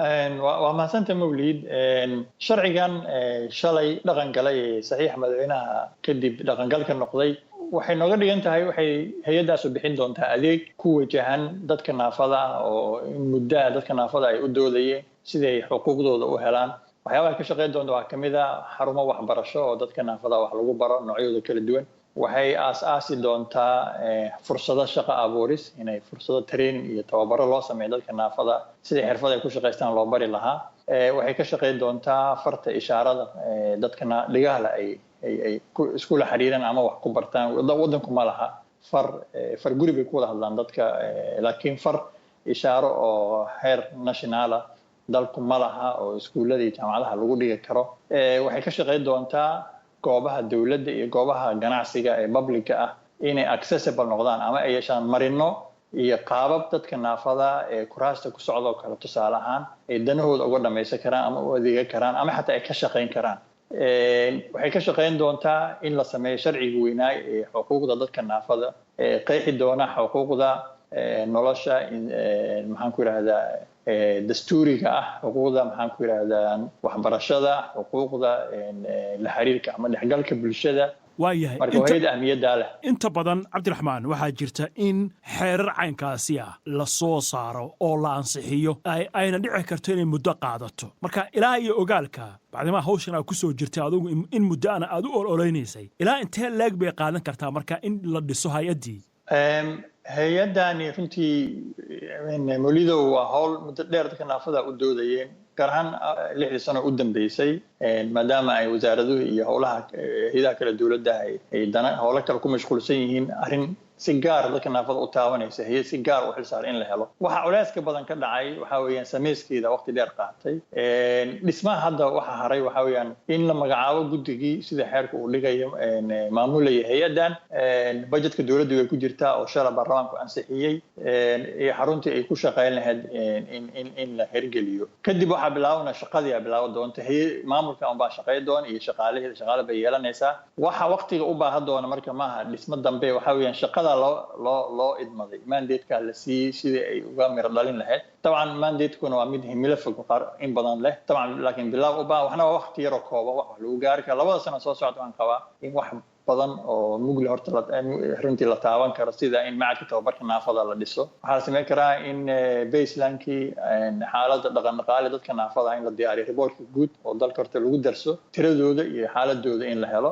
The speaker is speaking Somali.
waa mahadsantahay Mawlid. Sharcigan shalay dhaqan galay saxiix madaxweynaha kadib dhaqan galka noqday waxay nooga dhigan tahay waxay hay'adaas u bixin doontaa adeeg ku wajahan dadka naafada ah oo muddo dadka naafada ay u doodayeen sidii xuquuqdooda u helaan. waxyaabaha ka shaqeyn doonta waxaa kamid ah xarumo waxbarasho oo dadka naafada wax lagu baro noocyadooda kala duwan. waxay aas-aasi doontaa fursado shaqo abuuris inay fursado training iyo tababaro loo sameeyo dadka naafada sidii xirfad ay ku shaqeystaan loo bari lahaa. waxay ka shaqeyn doontaa farta ishaarada dadka dhigaha leh ay iskula xiriiraan ama wax ku bartaan. wadanku ma laha far guri bay ku wada hadlaan dadka laakiin far ishaaro oo heer national ah dalku ma laha oo iskuullada iyo jaamacadaha lagu dhigi karo. waxay ka shaqeyn doontaa goobaha dawladda iyo goobaha ganacsiga ee publica ah inay accessible noqdaan ama ay yeeshaan marino iyo qaabab dadka naafada ee kuraasta ku socda oo kale tusaale ahaan ay danahooda uga dhamaysan karaan ama u adeega karaan ama xataa ay ka shaqeyn karaan. waxay ka shaqeyn doontaa in la sameeyo sharciga weynaay ee xuquuqda dadka naafada ee qeexi doona xuquuqda nolosha maxaan ku yiraahdaa dastuuriga ah xuquuqda maxaan ku yiraahdaa waxbarashada xuquuqda la xiriirka ama dhexgalka bulshada. waayahay marka hay'ad ahmiyadda leh inta badan Cabdiraxmaan waxaa jirta in xeerar caynkaasi ah la soo saaro oo la ansixiyo ayna dhici karto inay muddo qaadato. marka ilaa iyo ogaalka bacdama hawshan aad ku soo jirtay adigu in muddo aad u ololeynaysay ilaa intee leeg bay qaadan kartaa marka in la dhiso hay'addii? hay-adani runtii Mawlidow waa hawl muddo dheer dadka naafada u doodayeen gaar ahaan 6 sano u dambeysay maadaama ay wasaaraduhu iyo howlaha hay'adaha kala dawladda ay howlo kale ku mashquulsan yihiin arrin si gaar dadka naafada u taabanaysa hay'ad si gaar u xilsaaran in la helo. waxa culeyska badan ka dhacay waxa weeyaan sameyskeeda waqti dheer qaatay. dhismaha hadda waxa haray waxa weeyaan in la magacaabo guddigii sida xeerka uu dhigayo maamulaya hay'adan. budgetka dawladdu way ku jirtaa oo shalay baarlamaanku ansixiyay iyo xaruntii ay ku shaqeyn lahayd in la hirgeliyo. kadib waxa bilaabana shaqadii bilaaban doonta maamulka aan baa shaqeyn doon iyo shaqaale bay yeelanaysaa. waxa waqtiga u baahan doona marka maaha dhismo dambe waxa weeyaan shaqada loo idmaday mandate-ka la siiyay sidii ay uga miro dhalin lahayd. طبعا mandate-kuna waa mid himilo fog in badan leh طبعا laakiin bilaab u baahan waxna waa waqti yar oo kooban wax lagu gaari karo. 2 sano soo socda waan qabaa in wax badan oo mugli horta runtii la taaban karo sida in macadka tababarka naafada la dhiso. waxaa la sameyn karaa in baseline-kii xaaladda dhaqan-dhaqaale dadka naafada in la diyaariyo reportka guud oo dalka horta lagu darso tiradooda iyo xaaladooda in la helo.